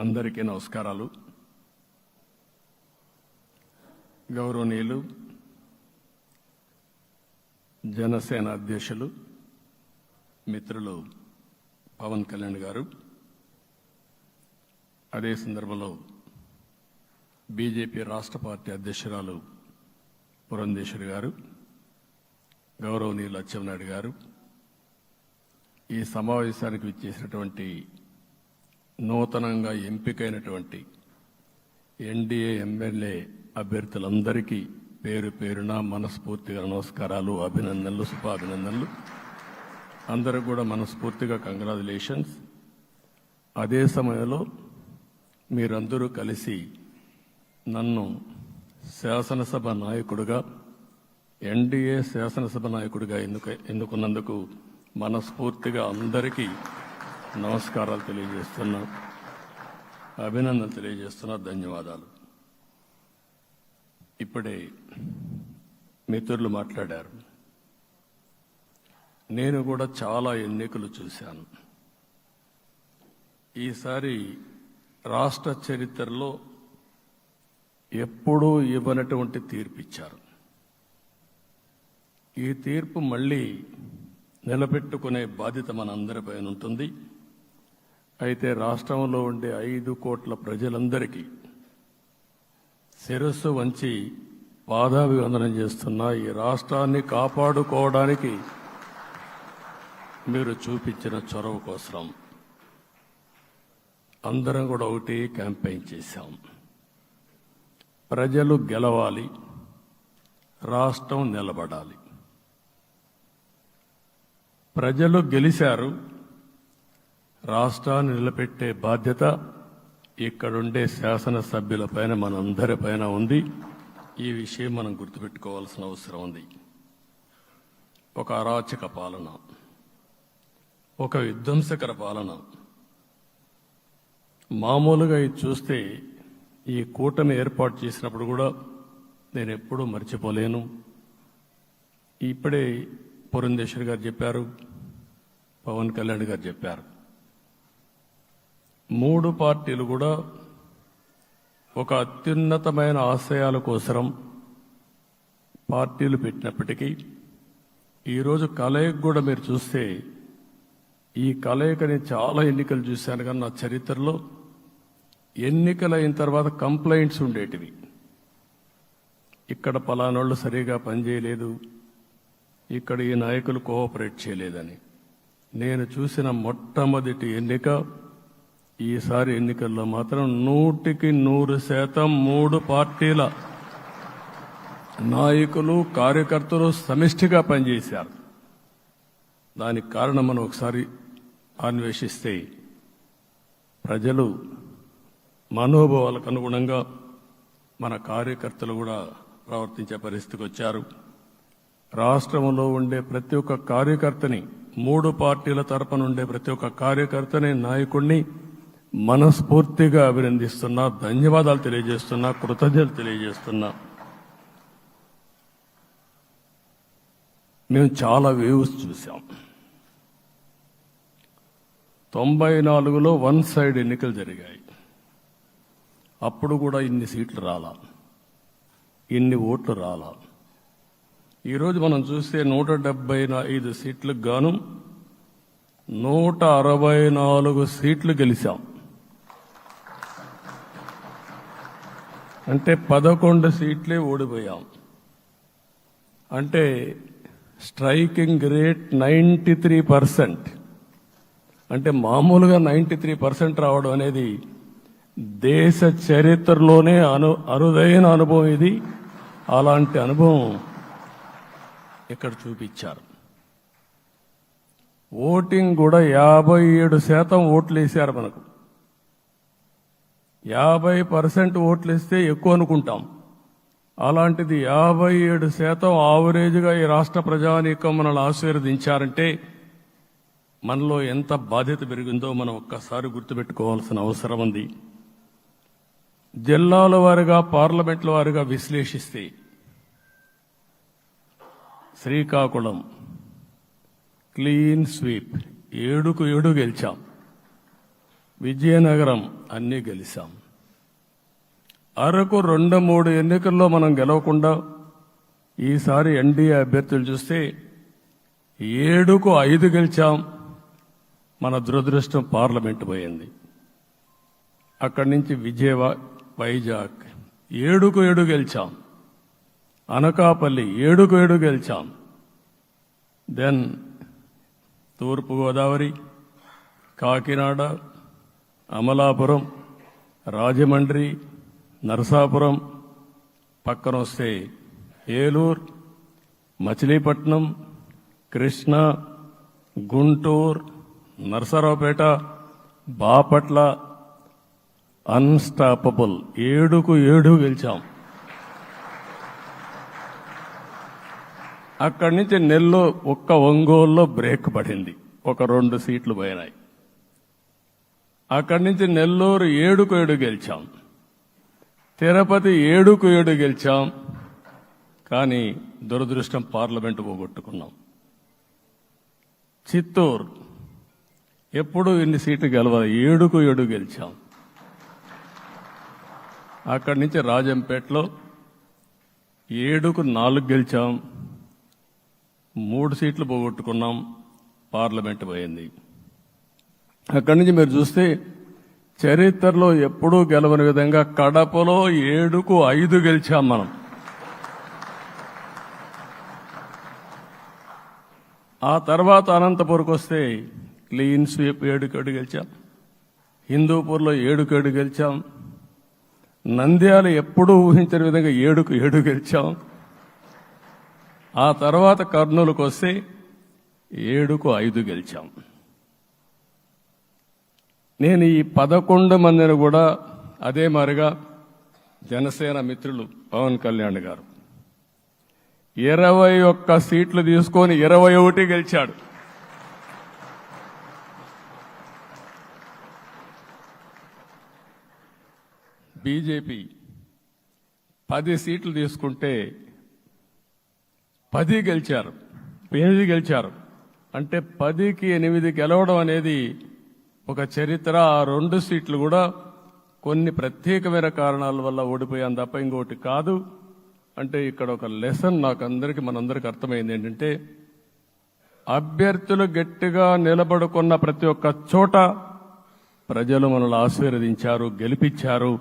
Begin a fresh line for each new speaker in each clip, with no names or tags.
అందరికీ నమస్కారాలు. గౌరవనీయులు జనసేన అధ్యక్షులు మిత్రులు పవన్ కళ్యాణ్ గారు, అదే సందర్భంలో బీజేపీ రాష్ట్ర పార్టీ అధ్యక్షురాలు పురంధేశ్వరి గారు, గౌరవనీయులు అచ్చెన్నాయుడు గారు, ఈ సమావేశానికి విచ్చేసినటువంటి నూతనంగా ఎంపికైనటువంటి ఎన్డీఏ ఎమ్మెల్యే అభ్యర్థులందరికీ పేరు పేరున మనస్ఫూర్తిగా నమస్కారాలు, అభినందనలు, శుభాభినందనలు. అందరూ కూడా మనస్ఫూర్తిగా కంగ్రాచులేషన్స్. అదే సమయంలో మీరందరూ కలిసి నన్ను శాసనసభ నాయకుడిగా, ఎన్డీఏ శాసనసభ నాయకుడిగా ఎన్నుకున్నందుకు మనస్ఫూర్తిగా అందరికీ నమస్కారాలు తెలియజేస్తున్నా, అభినందనలు తెలియజేస్తున్నా, ధన్యవాదాలు. ఇప్పుడే మిత్రులు మాట్లాడారు. నేను కూడా చాలా ఎన్నికలు చూశాను. ఈసారి రాష్ట్ర చరిత్రలో ఎప్పుడూ ఇవ్వనటువంటి తీర్పు ఇచ్చారు. ఈ తీర్పు మళ్ళీ నిలబెట్టుకునే బాధ్యత మనందరిపైన ఉంటుంది. అయితే రాష్ట్రంలో ఉండే 5 కోట్ల ప్రజలందరికీ శిరస్సు వంచి పాదాభివందనం చేస్తున్నా. ఈ రాష్ట్రాన్ని కాపాడుకోవడానికి మీరు చూపించిన చొరవ కోసం అందరం కూడా ఒకటి క్యాంపెయిన్ చేశాం. ప్రజలు గెలవాలి, రాష్ట్రం నిలబడాలి. ప్రజలు గెలిచారు. రాష్ట్రాన్ని నిలబెట్టే బాధ్యత ఇక్కడుండే శాసనసభ్యులపైన, మనందరిపైన ఉంది. ఈ విషయం మనం గుర్తుపెట్టుకోవాల్సిన అవసరం ఉంది. ఒక అరాచక పాలన, ఒక విధ్వంసకర పాలన. మామూలుగా ఇది చూస్తే ఈ కూటమి ఏర్పాటు చేసినప్పుడు కూడా నేను ఎప్పుడూ మర్చిపోలేను. ఇప్పుడే పురంధేశ్వరి గారు చెప్పారు, పవన్ కళ్యాణ్ గారు చెప్పారు. 3 పార్టీలు కూడా ఒక అత్యున్నతమైన ఆశయాల కోసం పార్టీలు పెట్టినప్పటికీ ఈరోజు కలయిక కూడా మీరు చూస్తే, ఈ కలయికని చాలా ఎన్నికలు చూశాను కానీ నా చరిత్రలో ఎన్నికలు అయిన తర్వాత కంప్లైంట్స్ ఉండేటివి. ఇక్కడ పలానోళ్ళు సరిగా పనిచేయలేదు, ఇక్కడ ఈ నాయకులు కోఆపరేట్ చేయలేదని. నేను చూసిన మొట్టమొదటి ఎన్నిక, ఈసారి ఎన్నికల్లో మాత్రం 100% 3 పార్టీల నాయకులు, కార్యకర్తలు సమిష్టిగా పనిచేశారు. దానికి కారణం మనం ఒకసారి అన్వేషిస్తే, ప్రజలు మనోభావాలకు అనుగుణంగా మన కార్యకర్తలు కూడా ప్రవర్తించే పరిస్థితికి వచ్చారు. రాష్ట్రంలో ఉండే ప్రతి ఒక్క కార్యకర్తని, 3 పార్టీల తరపున ఉండే ప్రతి ఒక్క కార్యకర్తని, నాయకుడిని మనస్ఫూర్తిగా అభినందిస్తున్నా, ధన్యవాదాలు తెలియజేస్తున్నా, కృతజ్ఞతలు తెలియజేస్తున్నా. మేము చాలా వేవ్స్ చూసాం. 94లో 1 సైడ్ ఎన్నికలు జరిగాయి. అప్పుడు కూడా ఇన్ని సీట్లు రాలా, ఇన్ని ఓట్లు రాలా. ఈరోజు మనం చూస్తే 175 సీట్లకు గాను 164 సీట్లు గెలిచాం. అంటే 11 సీట్లే ఓడిపోయాం. అంటే స్ట్రైకింగ్ రేట్ 93%. అంటే మామూలుగా 93% రావడం అనేది దేశ చరిత్రలోనే అరుదైన అనుభవం ఇది. అలాంటి అనుభవం ఇక్కడ చూపించారు. ఓటింగ్ కూడా 57% ఓట్లు వేశారు. మనకు 50% ఓట్లు వేస్తే ఎక్కువ అనుకుంటాం. అలాంటిది 57% ఆవరేజ్గా ఈ రాష్ట్ర ప్రజానీకం మనల్ని ఆశీర్వదించారంటే మనలో ఎంత బాధ్యత పెరిగిందో మనం ఒక్కసారి గుర్తుపెట్టుకోవాల్సిన అవసరం ఉంది. జిల్లాల వారీగా, పార్లమెంట్ల వారీగా విశ్లేషిస్తే శ్రీకాకుళం క్లీన్ స్వీప్ 7కు 7 గెలిచాం. విజయనగరం అన్నీ గెలిచాం. అరకు 2-3 ఎన్నికల్లో మనం గెలవకుండా ఈసారి ఎన్డీఏ అభ్యర్థులు చూస్తే 7కు 5 గెలిచాం. మన దురదృష్టం పార్లమెంటు పోయింది. అక్కడి నుంచి వైజాగ్ 7కు 7 గెలిచాం. అనకాపల్లి 7కు 7 గెలిచాం. దెన్ తూర్పుగోదావరి, కాకినాడ, అమలాపురం, రాజమండ్రి, నరసాపురం, పక్కన వస్తే ఏలూరు, మచిలీపట్నం, కృష్ణా, గుంటూరు, నరసరావుపేట, బాపట్ల అన్స్టాపబుల్ 7కు 7 గెలిచాం. అక్కడి నుంచి ఒక్క ఒంగోలులో బ్రేక్ పడింది, ఒక 2 సీట్లు పోయినాయి. అక్కడి నుంచి నెల్లూరు 7కు 7 గెలిచాం. తిరుపతి 7కు 7 గెలిచాం. కానీ దురదృష్టం పార్లమెంటు పోగొట్టుకున్నాం. చిత్తూరు ఎప్పుడు ఇన్ని సీట్లు గెలవాలి, 7కు 7 గెలిచాం. అక్కడి నుంచి రాజంపేటలో 7కు 4 గెలిచాం. 3 సీట్లు పోగొట్టుకున్నాం, పార్లమెంటు పోయింది. అక్కడి నుంచి మీరు చూస్తే చరిత్రలో ఎప్పుడూ గెలవని విధంగా కడపలో 7కు 5 గెలిచాం మనం. ఆ తర్వాత అనంతపురకు వస్తే క్లీన్ స్వీప్ 7కు 7 గెలిచాం. హిందూపూర్లో 7కు 7 గెలిచాం. నంద్యాల ఎప్పుడూ ఊహించని విధంగా 7కు 7 గెలిచాం. ఆ తర్వాత కర్నూలుకు వస్తే 7కు 5 గెలిచాం. నేను ఈ 11 మందిని కూడా అదే మారిగా జనసేన మిత్రులు పవన్ కళ్యాణ్ గారు 21 సీట్లు తీసుకొని 21 గెలిచాడు. బీజేపీ 10 సీట్లు తీసుకుంటే 10 గెలిచారు, 8 గెలిచారు. అంటే 10కి 8 గెలవడం అనేది ఒక చరిత్ర. ఆ 2 సీట్లు కూడా కొన్ని ప్రత్యేకమైన కారణాల వల్ల ఓడిపోయాం తప్ప ఇంకోటి కాదు. అంటే ఇక్కడ ఒక లెసన్ మనందరికీ అర్థమైంది ఏంటంటే, అభ్యర్థులు గట్టిగా నిలబడుకున్న ప్రతి ఒక్క చోట ప్రజలు మనల్ని ఆశీర్వదించారు, గెలిపించారు.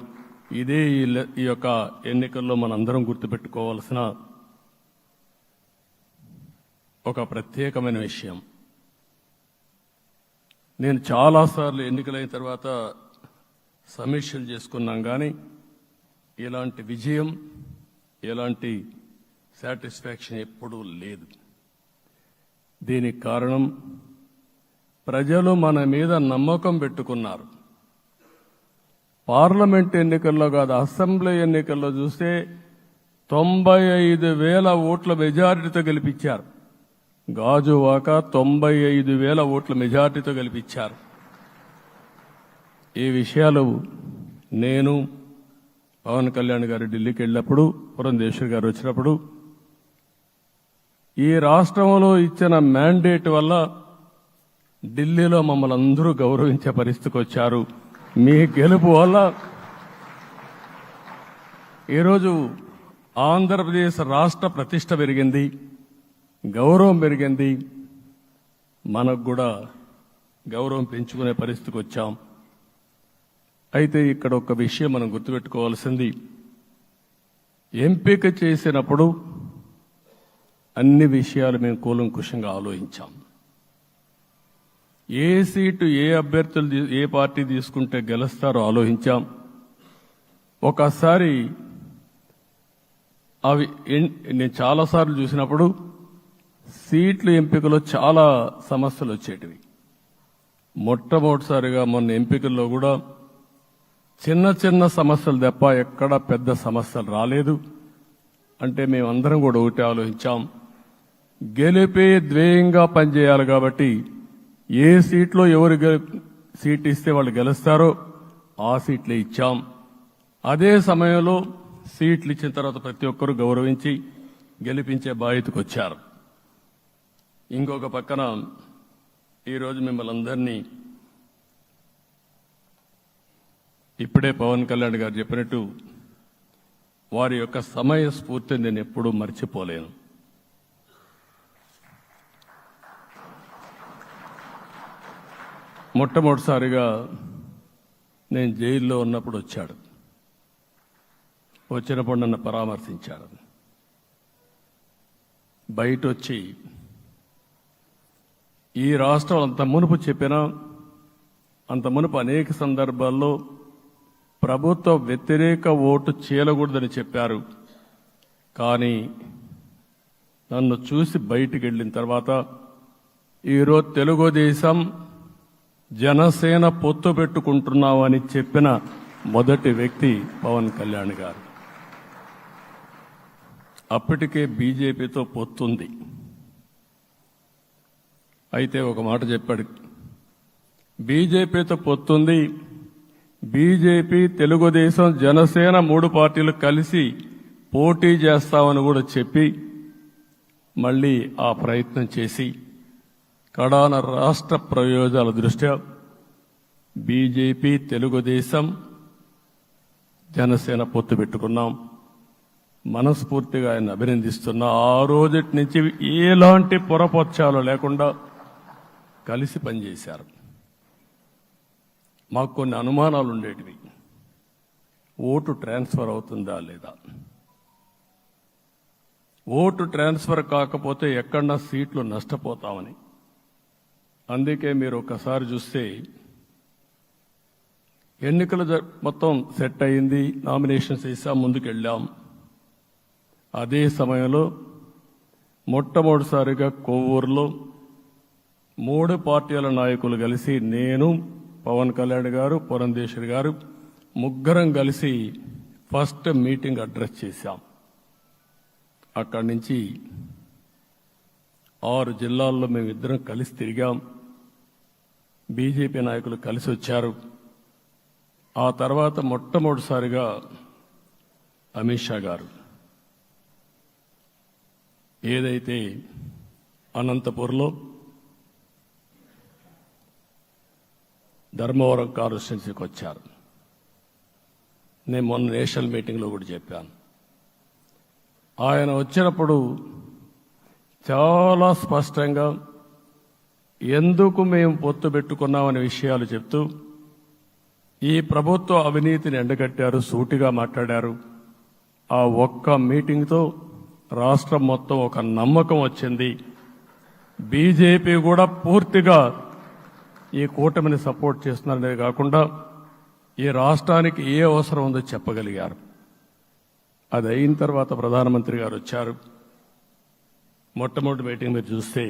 ఇదే ఈ యొక్క ఎన్నికల్లో మనందరం గుర్తుపెట్టుకోవాల్సిన ఒక ప్రత్యేకమైన విషయం. నేను చాలాసార్లు ఎన్నికలైన తర్వాత సమీక్షలు చేసుకున్నాం, కానీ ఇలాంటి విజయం, ఎలాంటి సాటిస్ఫాక్షన్ ఎప్పుడూ లేదు. దీనికి కారణం ప్రజలు మన మీద నమ్మకం పెట్టుకున్నారు. పార్లమెంట్ ఎన్నికల్లో కాదు, అసెంబ్లీ ఎన్నికల్లో చూస్తే 95,000 ఓట్ల మెజారిటీతో గెలిపించారు. గాజువాక 95,000 ఓట్ల మెజారిటీతో గెలిపించారు. ఈ విషయాలు నేను పవన్ కళ్యాణ్ గారు ఢిల్లీకి వెళ్ళినప్పుడు, పురంధేశ్వరి గారు వచ్చినప్పుడు, ఈ రాష్ట్రంలో ఇచ్చిన మ్యాండేట్ వల్ల ఢిల్లీలో మమ్మల్ని అందరూ గౌరవించే పరిస్థితికి వచ్చారు. మీ గెలుపు వల్ల ఈరోజు ఆంధ్రప్రదేశ్ రాష్ట్ర ప్రతిష్ట పెరిగింది, గౌరవం పెరిగింది. మనకు కూడా గౌరవం పెంచుకునే పరిస్థితికి వచ్చాం. అయితే ఇక్కడ ఒక విషయం మనం గుర్తుపెట్టుకోవాల్సింది, ఎంపిక చేసినప్పుడు అన్ని విషయాలు మేము కూలంకుషంగా ఆలోచించాం. ఏ సీటు ఏ అభ్యర్థులు ఏ పార్టీ తీసుకుంటే గెలుస్తారో ఆలోచించాం. ఒకసారి నేను చాలాసార్లు చూసినప్పుడు సీట్ల ఎంపికలో చాలా సమస్యలు వచ్చేటివి. మొట్టమొదటిసారిగా మొన్న ఎంపికల్లో కూడా చిన్న చిన్న సమస్యలు తప్ప ఎక్కడ పెద్ద సమస్యలు రాలేదు. అంటే మేమందరం కూడా ఒకటి ఆలోచించాం, గెలిపే ధ్యేయంగా పనిచేయాలి. కాబట్టి ఏ సీట్లో ఎవరు సీట్ ఇస్తే వాళ్ళు గెలుస్తారో ఆ సీట్లే ఇచ్చాం. అదే సమయంలో సీట్లు ఇచ్చిన తర్వాత ప్రతి ఒక్కరూ గౌరవించి గెలిపించే బాధ్యతకు వచ్చారు. ఇంకొక పక్కన ఈరోజు మిమ్మల్ని అందరినీ ఇప్పుడే పవన్ కళ్యాణ్ గారు చెప్పినట్టు వారి యొక్క సమయ స్ఫూర్తిని నేను ఎప్పుడూ మర్చిపోలేను. మొట్టమొదటిసారిగా నేను జైల్లో ఉన్నప్పుడు వచ్చాడు. వచ్చినప్పుడు నన్ను పరామర్శించాడు. బయట వచ్చి ఈ రాష్ట్రం అంత మునుపు చెప్పినా అంత మునుపు అనేక సందర్భాల్లో ప్రభుత్వ వ్యతిరేక ఓటు చీలకూడదని చెప్పారు. కానీ నన్ను చూసి బయటికి వెళ్ళిన తర్వాత ఈరోజు తెలుగుదేశం జనసేన పొత్తు పెట్టుకుంటున్నామని చెప్పిన మొదటి వ్యక్తి పవన్ కళ్యాణ్ గారు. అప్పటికే బీజేపీతో పొత్తుంది. అయితే ఒక మాట చెప్పాడు, బీజేపీతో పొత్తుంది, బీజేపీ తెలుగుదేశం జనసేన 3 పార్టీలు కలిసి పోటీ చేస్తామని కూడా చెప్పి మళ్ళీ ఆ ప్రయత్నం చేసి కడాన రాష్ట్ర ప్రయోజనాల దృష్ట్యా బీజేపీ తెలుగుదేశం జనసేన పొత్తు పెట్టుకున్నాం. మనస్ఫూర్తిగా ఆయన అభినందిస్తున్నా. ఆ రోజటి నుంచి ఎలాంటి పొరపక్షాలు లేకుండా కలిసి పనిచేశారు. మాకు కొన్ని అనుమానాలు ఉండేటివి. ఓటు ట్రాన్స్ఫర్ అవుతుందా లేదా, ఓటు ట్రాన్స్ఫర్ కాకపోతే ఎక్కడన్నా సీట్లు నష్టపోతామని. అందుకే మీరు ఒకసారి చూస్తే ఎన్నికలు మొత్తం సెట్ అయింది, నామినేషన్స్ వేసాం, ముందుకెళ్ళాం. అదే సమయంలో మొట్టమొదటిసారిగా కొవ్వూరులో 3 పార్టీల నాయకులు కలిసి, నేను, పవన్ కళ్యాణ్ గారు, పురంధేశ్వరి గారు ముగ్గురం కలిసి ఫస్ట్ మీటింగ్ అడ్రస్ చేశాం. అక్కడి నుంచి 6 జిల్లాల్లో మేమిద్దరం కలిసి తిరిగాం. బీజేపీ నాయకులు కలిసి వచ్చారు. ఆ తర్వాత మొట్టమొదటిసారిగా అమిత్ షా గారు ఏదైతే అనంతపూర్లో ధర్మవరం కాన్స్టిట్యున్సీకి వచ్చారు. నేను మొన్న నేషనల్ మీటింగ్లో కూడా చెప్పాను. ఆయన వచ్చినప్పుడు చాలా స్పష్టంగా ఎందుకు మేము పొత్తు పెట్టుకున్నామనే విషయాలు చెప్తూ ఈ ప్రభుత్వ అవినీతిని ఎండగట్టారు, సూటిగా మాట్లాడారు. ఆ ఒక్క మీటింగ్తో రాష్ట్రం మొత్తం ఒక నమ్మకం వచ్చింది. బీజేపీ కూడా పూర్తిగా ఈ కూటమిని సపోర్ట్ చేస్తున్నారనే కాకుండా ఈ రాష్ట్రానికి ఏ అవసరం ఉందో చెప్పగలిగారు. అది అయిన తర్వాత ప్రధానమంత్రి గారు వచ్చారు. మొట్టమొదటి మీటింగ్ మీరు చూస్తే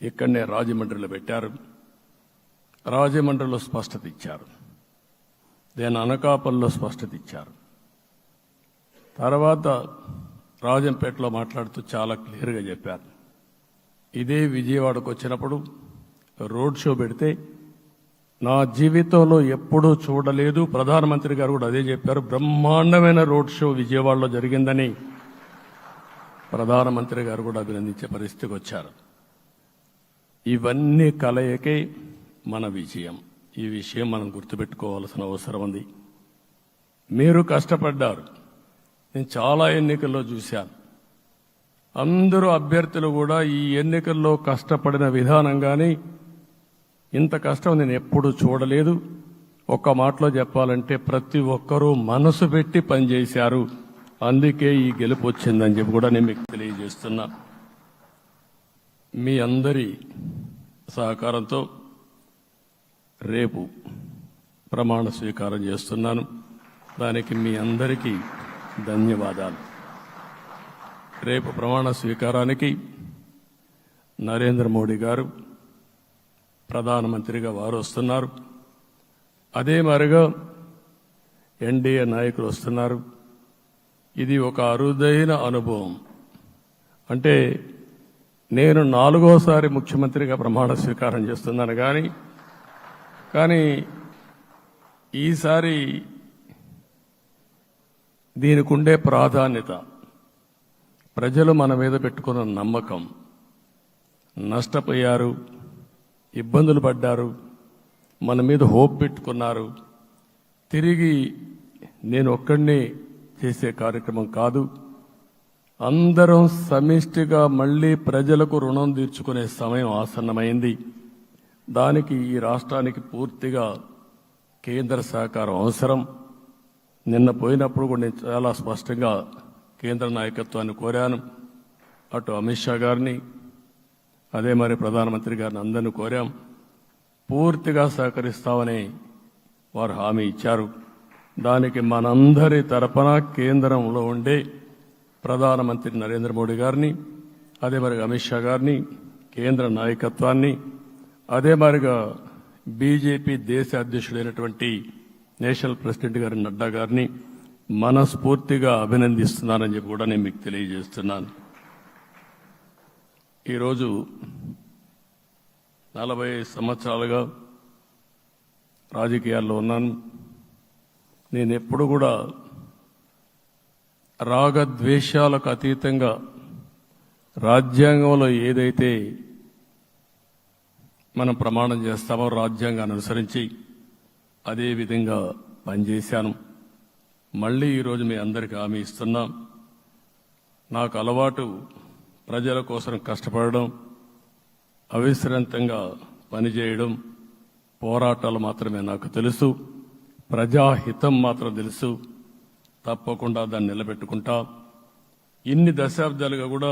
ఇక్కడనే రాజమండ్రిలో పెట్టారు. రాజమండ్రిలో స్పష్టత ఇచ్చారు. దేని అనకాపల్లిలో స్పష్టత ఇచ్చారు. తర్వాత రాజంపేటలో మాట్లాడుతూ చాలా క్లియర్గా చెప్పారు. ఇదే విజయవాడకు వచ్చినప్పుడు రోడ్ షో పెడితే నా జీవితంలో ఎప్పుడూ చూడలేదు, ప్రధానమంత్రి గారు కూడా అదే చెప్పారు, బ్రహ్మాండమైన రోడ్ షో విజయవాడలో జరిగిందని ప్రధానమంత్రి గారు కూడా అభినందించే పరిస్థితికి వచ్చారు. ఇవన్నీ కలయికే మన విజయం. ఈ విషయం మనం గుర్తుపెట్టుకోవాల్సిన అవసరం ఉంది. మీరు కష్టపడ్డారు. నేను చాలా ఎన్నికల్లో చూశాను. అందరూ అభ్యర్థులు కూడా ఈ ఎన్నికల్లో కష్టపడిన విధానం కానీ ఇంత కష్టం నేను ఎప్పుడూ చూడలేదు. ఒక్క మాటలో చెప్పాలంటే ప్రతి ఒక్కరూ మనసు పెట్టి పనిచేశారు. అందుకే ఈ గెలుపు వచ్చిందని చెప్పి కూడా నేను మీకు తెలియజేస్తున్నా. మీ అందరి సహకారంతో రేపు ప్రమాణ స్వీకారం చేస్తున్నాను. దానికి మీ అందరికీ ధన్యవాదాలు. రేపు ప్రమాణ స్వీకారానికి నరేంద్ర మోడీ గారు ప్రధానమంత్రిగా వారు వస్తున్నారు. అదే మరిగా ఎన్డీఏ నాయకులు వస్తున్నారు. ఇది ఒక అరుదైన అనుభవం. అంటే నేను 4వసారి ముఖ్యమంత్రిగా ప్రమాణ స్వీకారం చేస్తున్నాను. కానీ ఈసారి దీనికి ఉండే ప్రాధాన్యత, ప్రజలు మన మీద పెట్టుకున్న నమ్మకం, నష్టపోయారు, ఇబ్బందులు పడ్డారు, మన మీద హోప్ పెట్టుకున్నారు. తిరిగి నేను ఒక్కడినే చేసే కార్యక్రమం కాదు. అందరం సమిష్టిగా మళ్లీ ప్రజలకు రుణం తీర్చుకునే సమయం ఆసన్నమైంది. దానికి ఈ రాష్ట్రానికి పూర్తిగా కేంద్ర సహకారం అవసరం. నిన్న పోయినప్పుడు కూడా నేను చాలా స్పష్టంగా కేంద్ర నాయకత్వాన్ని కోరాను. అటు అమిత్ షా గారిని, అదే మరి ప్రధానమంత్రి గారిని అందరినీ కోరాం. పూర్తిగా సహకరిస్తామని వారు హామీ ఇచ్చారు. దానికి మనందరి తరపున కేంద్రంలో ఉండే ప్రధానమంత్రి నరేంద్ర మోడీ గారిని, అదే మరి అమిత్ షా గారిని, కేంద్ర నాయకత్వాన్ని, అదే మరిగా బీజేపీ దేశ అధ్యక్షుడైనటువంటి నేషనల్ ప్రెసిడెంట్ గారి నడ్డా గారిని మనస్ఫూర్తిగా అభినందిస్తున్నానని చెప్పి కూడా నేను మీకు తెలియజేస్తున్నాను. ఈరోజు 40 సంవత్సరాలుగా రాజకీయాల్లో ఉన్నాను. నేను ఎప్పుడు కూడా రాగద్వేషాలకు అతీతంగా రాజ్యాంగంలో ఏదైతే మనం ప్రమాణం చేస్తామో రాజ్యాంగాన్ని అనుసరించి అదే విధంగా పనిచేశాను. మళ్ళీ ఈరోజు మీ అందరికీ హామీ ఇస్తున్నాం. నాకు అలవాటు ప్రజల కోసం కష్టపడడం, అవిశ్రాంతంగా పనిచేయడం, పోరాటాలు మాత్రమే నాకు తెలుసు. ప్రజాహితం మాత్రం తెలుసు. తప్పకుండా దాన్ని నిలబెట్టుకుంటా. ఇన్ని దశాబ్దాలుగా కూడా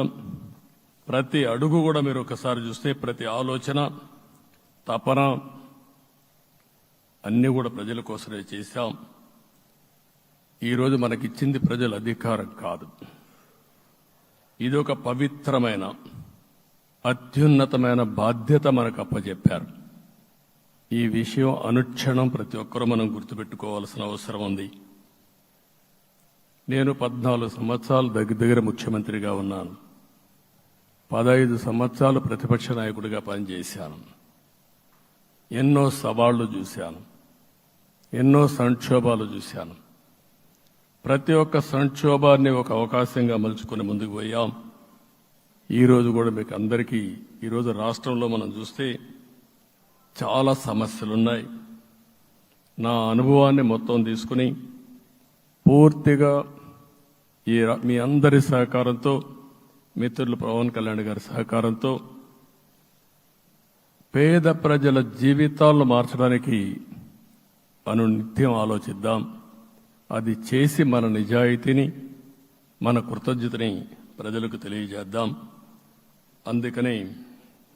ప్రతి అడుగు కూడా మీరు ఒకసారి చూస్తే ప్రతి ఆలోచన, తపన అన్నీ కూడా ప్రజల కోసమే చేశాం. ఈరోజు మనకిచ్చింది ప్రజల అధికారం కాదు. ఇది ఒక పవిత్రమైన అత్యున్నతమైన బాధ్యత మనకు అప్పచెప్పారు. ఈ విషయం అనుక్షణం ప్రతి ఒక్కరూ మనం గుర్తుపెట్టుకోవాల్సిన అవసరం ఉంది. నేను 14 సంవత్సరాలు దగ్గర ముఖ్యమంత్రిగా ఉన్నాను. 15 సంవత్సరాలు ప్రతిపక్ష నాయకుడిగా పనిచేశాను. ఎన్నో సవాళ్లు చూశాను, ఎన్నో సంక్షోభాలు చూశాను. ప్రతి ఒక్క సంక్షోభాన్ని ఒక అవకాశంగా మలుచుకుని ముందుకు పోయాం. ఈరోజు కూడా మీకు అందరికీ ఈరోజు రాష్ట్రంలో మనం చూస్తే చాలా సమస్యలున్నాయి. నా అనుభవాన్ని మొత్తం తీసుకుని పూర్తిగా మీ అందరి సహకారంతో, మిత్రులు పవన్ కళ్యాణ్ గారి సహకారంతో పేద ప్రజల జీవితాలను మార్చడానికి నిత్యం ఆలోచిద్దాం. అది చేసి మన నిజాయితీని, మన కృతజ్ఞతని ప్రజలకు తెలియజేద్దాం. అందుకని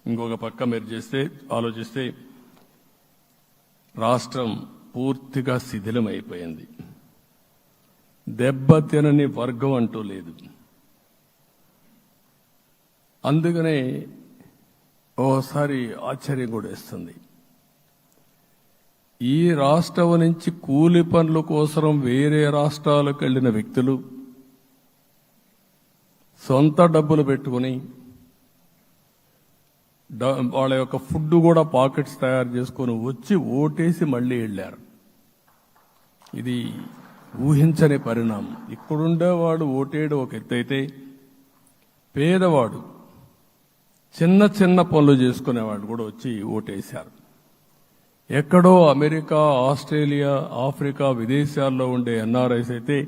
ఇంకొక పక్క మీరు ఆలోచిస్తే రాష్ట్రం పూర్తిగా శిథిలమైపోయింది. దెబ్బతినని వర్గం అంటూ లేదు. అందుకనే ఓసారి ఆశ్చర్యం కూడా వేస్తుంది. ఈ రాష్ట్రం నుంచి కూలి పనుల కోసం వేరే రాష్ట్రాలకు వెళ్లిన వ్యక్తులు సొంత డబ్బులు పెట్టుకుని వాళ్ళ యొక్క ఫుడ్ కూడా పాకెట్స్ తయారు చేసుకుని వచ్చి ఓటేసి మళ్లీ వెళ్లారు. ఇది ఊహించని పరిణామం. ఇక్కడుండేవాడు ఓటేయడం ఒక ఎత్తైతే, పేదవాడు చిన్న చిన్న పనులు చేసుకునేవాడు కూడా వచ్చి ఓటేశారు. ఎక్కడో అమెరికా, ఆస్ట్రేలియా, ఆఫ్రికా విదేశాల్లో ఉండే ఎన్ఆర్ఐస్ అయితే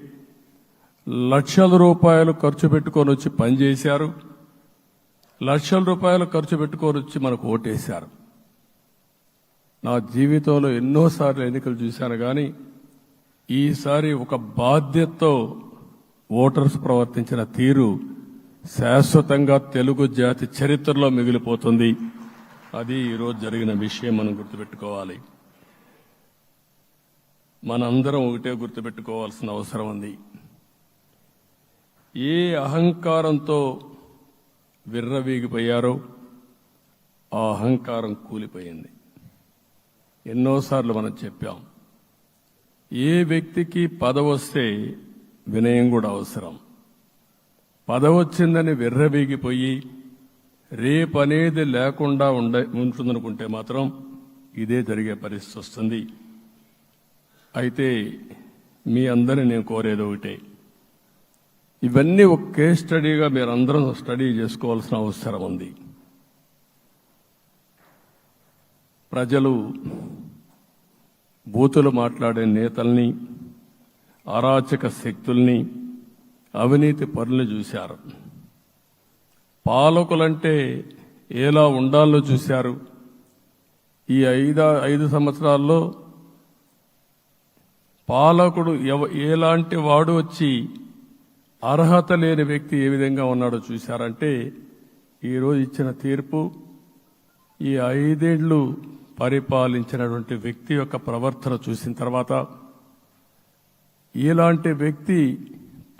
లక్షల రూపాయలు ఖర్చు పెట్టుకొని వచ్చి పనిచేశారు. లక్షల రూపాయలు ఖర్చు పెట్టుకొని వచ్చి మనకు ఓటేశారు. నా జీవితంలో ఎన్నోసార్లు ఎన్నికలు చూశాను, కానీ ఈసారి ఒక బాధ్యతతో ఓటర్స్ ప్రవర్తించిన తీరు శాశ్వతంగా తెలుగు జాతి చరిత్రలో మిగిలిపోతుంది. అది ఈరోజు జరిగిన విషయం మనం గుర్తుపెట్టుకోవాలి. మనందరం ఒకటే గుర్తుపెట్టుకోవాల్సిన అవసరం ఉంది. ఏ అహంకారంతో విర్రవీగిపోయారో ఆ అహంకారం కూలిపోయింది. ఎన్నోసార్లు మనం చెప్పాం, ఏ వ్యక్తికి పదవొస్తే వినయం కూడా అవసరం. పదవొచ్చిందని విర్రవీగిపోయి రేపనేది లేకుండా ఉంటుందనుకుంటే మాత్రం ఇదే జరిగే పరిస్థితి వస్తుంది. అయితే మీ అందరినీ నేను కోరేది ఒకటే, ఇవన్నీ ఒక కేస్ స్టడీగా మీరందరూ స్టడీ చేసుకోవాల్సిన అవసరం ఉంది. ప్రజలు బూతులు మాట్లాడే నేతల్ని, అరాచక శక్తుల్ని, అవినీతి పరుల్ని చూశారు. పాలకులంటే ఎలా ఉండాలో చూశారు. ఈ 5 సంవత్సరాల్లో పాలకుడు ఎలాంటి వాడు వచ్చి అర్హత లేని వ్యక్తి ఏ విధంగా ఉన్నాడో చూశారంటే, ఈరోజు ఇచ్చిన తీర్పు ఈ 5 ఏళ్లు పరిపాలించినటువంటి వ్యక్తి యొక్క ప్రవర్తన చూసిన తర్వాత ఇలాంటి వ్యక్తి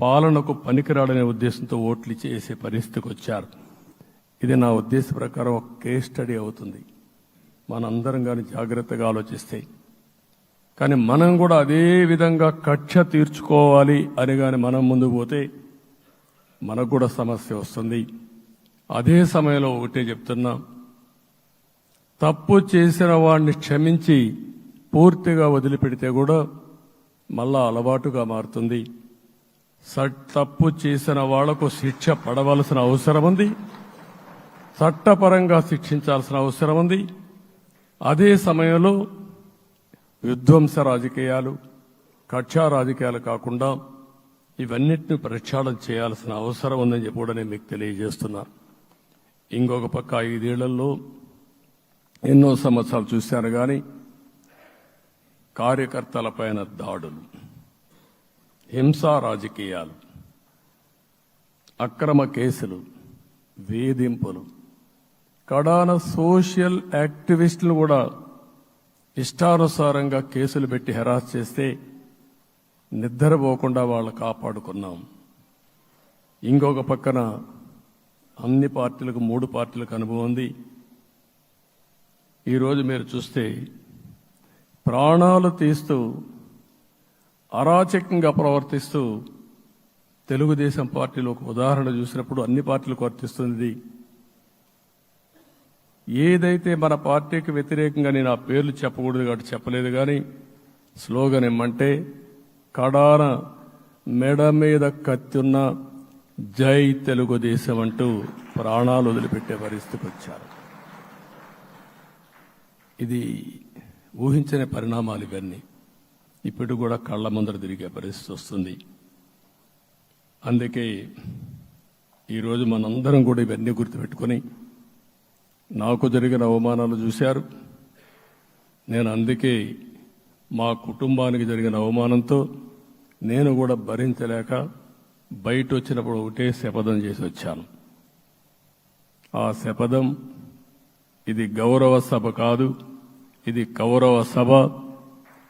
పాలనకు పనికిరాడనే ఉద్దేశంతో ఓట్లు చేసే పరిస్థితికి వచ్చారు. ఇది నా ఉద్దేశ ప్రకారం ఒక కేస్ స్టడీ అవుతుంది, మనందరం కానీ జాగ్రత్తగా ఆలోచిస్తే. కానీ మనం కూడా అదే విధంగా కక్ష తీర్చుకోవాలి అని కానీ మనం ముందుకు పోతే మనకు కూడా సమస్య వస్తుంది. అదే సమయంలో ఒకటే చెప్తున్నా, తప్పు చేసిన వాడిని క్షమించి పూర్తిగా వదిలిపెడితే కూడా మళ్ళా అలవాటుగా మారుతుంది. తప్పు చేసిన వాళ్లకు శిక్ష పడవలసిన అవసరం ఉంది, చట్టపరంగా శిక్షించాల్సిన అవసరం ఉంది. అదే సమయంలో విధ్వంస రాజకీయాలు, కక్షా రాజకీయాలు కాకుండా ఇవన్నిటిని ప్రక్షాళన చేయాల్సిన అవసరం ఉందని చెప్పి కూడా నేను మీకు తెలియజేస్తున్నా. ఇంకొక పక్క 5 ఏళ్లలో ఎన్నో సంవత్సరాలు చూశాను కానీ కార్యకర్తలపైన దాడులు, హింసా రాజకీయాలు, అక్రమ కేసులు, వేధింపులు, కడాన సోషల్ యాక్టివిస్టులు కూడా ఇష్టానుసారంగా కేసులు పెట్టి హెరాస్ చేస్తే నిద్రపోకుండా వాళ్ళు కాపాడుకున్నాం. ఇంకొక పక్కన అన్ని పార్టీలకు 3 పార్టీలకు అనుభవం ఉంది. ఈరోజు మీరు చూస్తే ప్రాణాలు తీస్తూ అరాచకంగా ప్రవర్తిస్తూ తెలుగుదేశం పార్టీలో ఒక ఉదాహరణ చూసినప్పుడు అన్ని పార్టీలకు వర్తిస్తుంది. ఏదైతే మన పార్టీకి వ్యతిరేకంగా నేను ఆ పేర్లు చెప్పకూడదు కాబట్టి చెప్పలేదు, కానీ స్లోగన్ ఏమంటే కడాన మెడ మీద కత్తున్న జై తెలుగుదేశం అంటూ ప్రాణాలు వదిలిపెట్టే పరిస్థితికి వచ్చారు. ఇది ఊహించని పరిణామాలు ఇవన్నీ. ఇప్పుడు కూడా కళ్ళ ముందర తిరిగే పరిస్థితి వస్తుంది. అందుకే ఈరోజు మనందరం కూడా ఇవన్నీ గుర్తుపెట్టుకొని, నాకు జరిగిన అవమానాలు చూశారు. నేను అందుకే మా కుటుంబానికి జరిగిన అవమానంతో నేను కూడా భరించలేక బయట వచ్చినప్పుడు ఒకటే శపథం చేసి వచ్చాను. ఆ శపథం, ఇది గౌరవ సభ కాదు, ఇది కౌరవ సభ.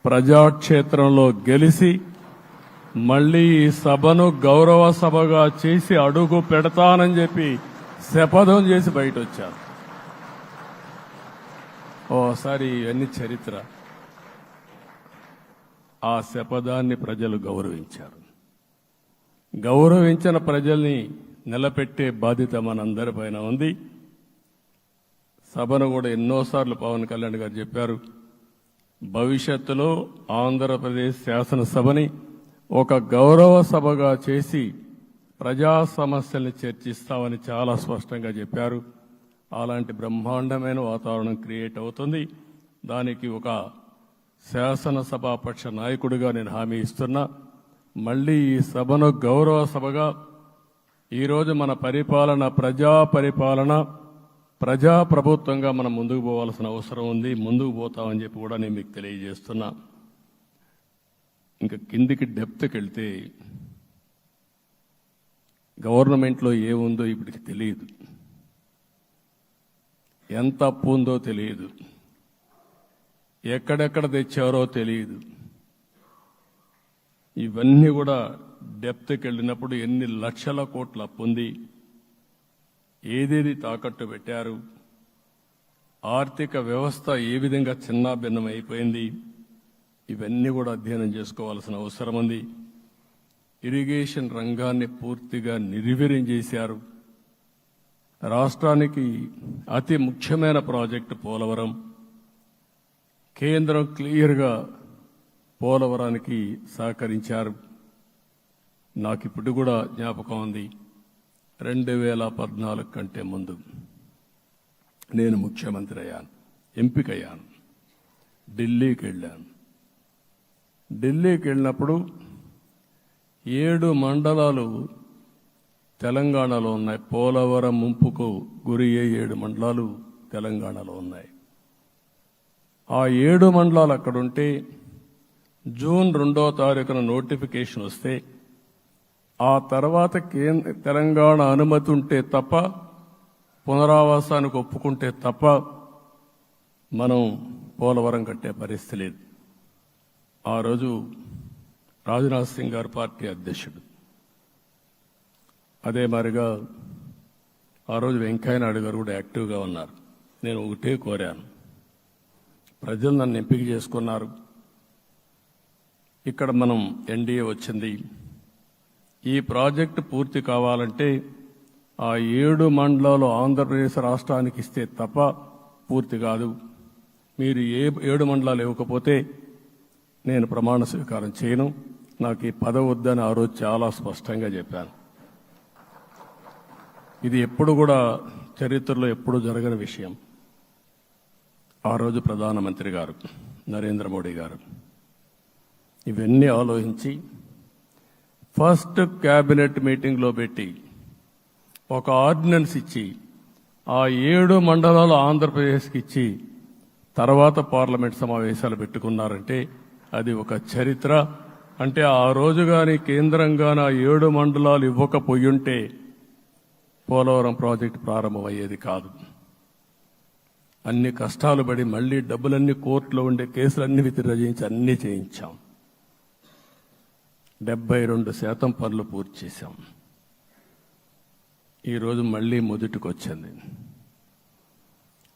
ప్రజాక్షేత్రంలో గెలిచి మళ్లీ ఈ సభను గౌరవ సభగా చేసి అడుగు పెడతానని చెప్పి శపథం చేసి బయట వచ్చాను. ఓసారి ఇవన్నీ చరిత్ర. ఆ శపథాన్ని ప్రజలు గౌరవించారు. గౌరవించిన ప్రజల్ని నిలబెట్టే బాధ్యత మనందరిపైన ఉంది. సభను కూడా ఎన్నోసార్లు పవన్ కళ్యాణ్ గారు చెప్పారు, భవిష్యత్తులో ఆంధ్రప్రదేశ్ శాసనసభని ఒక గౌరవ సభగా చేసి ప్రజా సమస్యల్ని చర్చిస్తామని చాలా స్పష్టంగా చెప్పారు. అలాంటి బ్రహ్మాండమైన వాతావరణం క్రియేట్ అవుతుంది. దానికి ఒక శాసనసభాపక్ష నాయకుడిగా నేను హామీ ఇస్తున్నా. మళ్లీ ఈ సభను గౌరవ సభగా, ఈరోజు మన పరిపాలన ప్రజా ప్రభుత్వంగా మనం ముందుకు పోవాల్సిన అవసరం ఉంది. ముందుకు పోతామని చెప్పి కూడా నేను మీకు తెలియజేస్తున్నా. ఇంకా కిందికి డెప్త్కి వెళ్తే గవర్నమెంట్లో ఏముందో ఇప్పటికి తెలియదు, ఎంత అప్పు ఉందో తెలియదు, ఎక్కడెక్కడ తెచ్చారో తెలియదు. ఇవన్నీ కూడా డెప్త్కి వెళ్ళినప్పుడు ఎన్ని లక్షల కోట్ల అప్పు ఉంది, ఏదేది తాకట్టు పెట్టారు, ఆర్థిక వ్యవస్థ ఏ విధంగా చిన్నాభిన్నం అయిపోయింది, ఇవన్నీ కూడా అధ్యయనం చేసుకోవాల్సిన అవసరం ఉంది. ఇరిగేషన్ రంగాన్ని పూర్తిగా నిర్వీర్యం చేశారు. రాష్ట్రానికి అతి ముఖ్యమైన ప్రాజెక్టు పోలవరం. కేంద్రం క్లియర్గా పోలవరానికి సహకరించారు. నాకు ఇప్పుడు కూడా జ్ఞాపకం ఉంది, 2014 కంటే ముందు నేను ముఖ్యమంత్రి అయ్యాను, ఎంపికయ్యాను, ఢిల్లీకి వెళ్ళాను, ఢిల్లీకి వెళ్ళినప్పుడు 7 మండలాలు తెలంగాణలో ఉన్నాయి. పోలవరం ముంపుకు గురి అయ్యే 7 మండలాలు తెలంగాణలో ఉన్నాయి. ఆ 7 మండలాలు అక్కడుంటే జూన్ 2వ తారీఖున నోటిఫికేషన్ వస్తే ఆ తర్వాత తెలంగాణ అనుమతి ఉంటే తప్ప, పునరావాసానికి ఒప్పుకుంటే తప్ప మనం పోలవరం కట్టే పరిస్థితి లేదు. ఆ రోజు రాజ్నాథ్ సింగ్ గారు పార్టీ అధ్యక్షుడు. అదే మాదిరిగా ఆ రోజు వెంకయ్య నాయుడు గారు కూడా యాక్టివ్గా ఉన్నారు. నేను ఒకటే కోరాను, ప్రజలు నన్ను ఎంపిక చేసుకున్నారు, ఇక్కడ మనం ఎన్డీఏ వచ్చింది, ఈ ప్రాజెక్టు పూర్తి కావాలంటే ఆ 7 మండలాలు ఆంధ్రప్రదేశ్ రాష్ట్రానికి ఇస్తే తప్ప పూర్తి కాదు. మీరు 7 మండలాలు ఇవ్వకపోతే నేను ప్రమాణ స్వీకారం చేయను, నాకు ఈ పదవి వద్దని ఆ రోజు చాలా స్పష్టంగా చెప్పాను. ఇది ఎప్పుడు కూడా చరిత్రలో ఎప్పుడు జరగని విషయం. ఆ రోజు ప్రధానమంత్రి గారు నరేంద్ర మోడీ గారు ఇవన్నీ ఆలోచించి ఫస్ట్ క్యాబినెట్ మీటింగ్లో పెట్టి ఒక ఆర్డినెన్స్ ఇచ్చి ఆ 7 మండలాలు ఆంధ్రప్రదేశ్కి ఇచ్చి తర్వాత పార్లమెంట్ సమావేశాలు పెట్టుకున్నారంటే అది ఒక చరిత్ర. అంటే ఆ రోజు కానీ కేంద్రంగాన 7 మండలాలు ఇవ్వకపోయుంటే పోలవరం ప్రాజెక్టు ప్రారంభమయ్యేది కాదు. అన్ని కష్టాలు పడి మళ్లీ డబ్బులన్నీ కోర్టులో ఉండే కేసులన్నీ విత్డ్రా చేయించి అన్నీ చేయించాం. 72% పనులు పూర్తి చేశాం. ఈరోజు మళ్లీ మొదటికి వచ్చింది.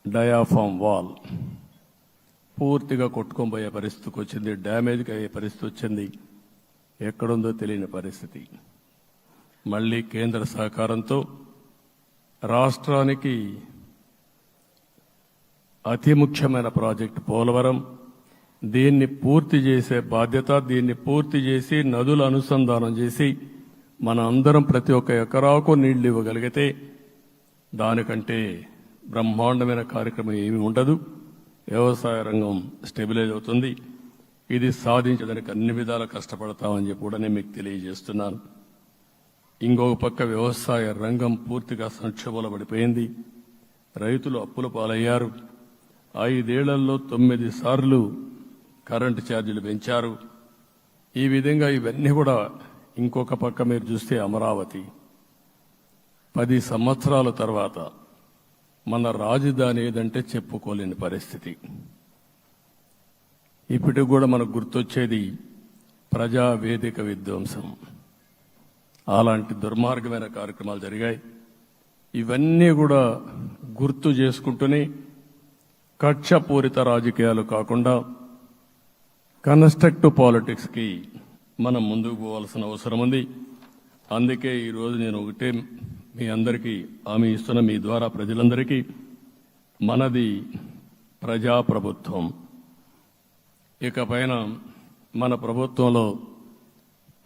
డయాఫామ్ వాల్ పూర్తిగా కొట్టుకొని పోయే పరిస్థితికి వచ్చింది, డ్యామేజ్కి అయ్యే పరిస్థితి వచ్చింది, ఎక్కడుందో తెలియని పరిస్థితి. మళ్లీ కేంద్ర సహకారంతో రాష్ట్రానికి అతి ముఖ్యమైన ప్రాజెక్టు పోలవరం, దీన్ని పూర్తి చేసే బాధ్యత, దీన్ని పూర్తి చేసి నదుల అనుసంధానం చేసి మన అందరం ప్రతి ఒక్క ఎకరాకు నీళ్లు ఇవ్వగలిగితే దానికంటే బ్రహ్మాండమైన కార్యక్రమం ఏమీ ఉండదు. వ్యవసాయ రంగం స్టెబిలైజ్ అవుతుంది. ఇది సాధించడానికి అన్ని విధాలా కష్టపడతామని చెప్పి కూడా నేను మీకు తెలియజేస్తున్నాను. ఇంకొక పక్క వ్యవసాయ రంగం పూర్తిగా సంక్షోభంలో పడిపోయింది. రైతులు అప్పుల పాలయ్యారు. 5 ఏళ్లలో 9 సార్లు కరెంటు ఛార్జీలు పెంచారు. ఈ విధంగా ఇవన్నీ కూడా ఇంకొక పక్క మీరు చూస్తే అమరావతి 10 సంవత్సరాల తర్వాత మన రాజధాని ఏదంటే చెప్పుకోలేని పరిస్థితి. ఇప్పటికి కూడా మనకు గుర్తొచ్చేది ప్రజావేదిక విధ్వంసం. అలాంటి దుర్మార్గమైన కార్యక్రమాలు జరిగాయి. ఇవన్నీ కూడా గుర్తు చేసుకుంటూనే కక్షపూరిత రాజకీయాలు కాకుండా కన్స్ట్రక్టివ్ పాలిటిక్స్కి మనం ముందుకు పోవాల్సిన అవసరం ఉంది. అందుకే ఈరోజు నేను ఒకటే మీ అందరికీ హామీ ఇస్తున్న, మీ ద్వారా ప్రజలందరికీ, మనది ప్రజాప్రభుత్వం. ఇకపైన మన ప్రభుత్వంలో